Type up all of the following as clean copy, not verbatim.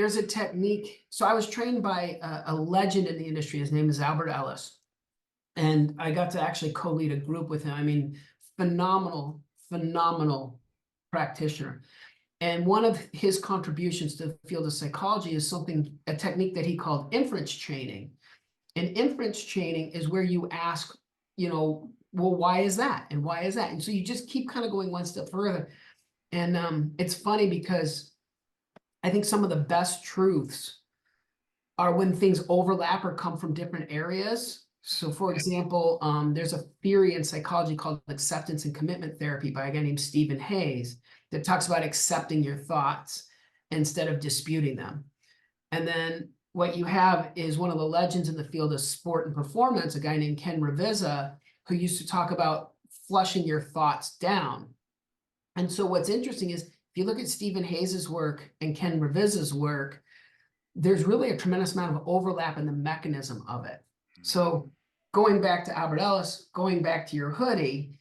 there's a technique. So I was trained by a legend in the industry. His name is Albert Ellis. And I got to actually co-lead a group with him. I mean, phenomenal, phenomenal practitioner. And one of his contributions to the field of psychology is a technique that he called inference chaining. And inference chaining is where you ask, well, why is that? And why is that? And so you just keep kind of going one step further. And it's funny because I think some of the best truths are when things overlap or come from different areas. So for example, there's a theory in psychology called acceptance and commitment therapy by a guy named Stephen Hayes that talks about accepting your thoughts instead of disputing them. And then what you have is one of the legends in the field of sport and performance, a guy named Ken Ravizza, who used to talk about flushing your thoughts down. And so what's interesting is if you look at Stephen Hayes's work and Ken Ravizza's work, there's really a tremendous amount of overlap in the mechanism of it. So going back to Albert Ellis, going back to your hoodie,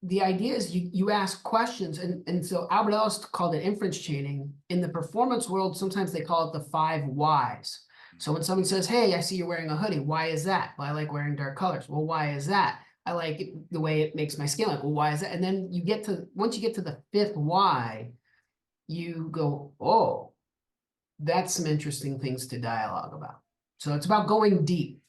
the idea is you ask questions. And so Albert Ellis called it inference chaining. In the performance world, sometimes they call it the 5 whys. So when somebody says, hey, I see you're wearing a hoodie, why is that? Well, I like wearing dark colors. Well, why is that? I like it, the way it makes my skin look. Well, why is that? And then once you get to the 5th why, you go, oh, that's some interesting things to dialogue about. So it's about going deep.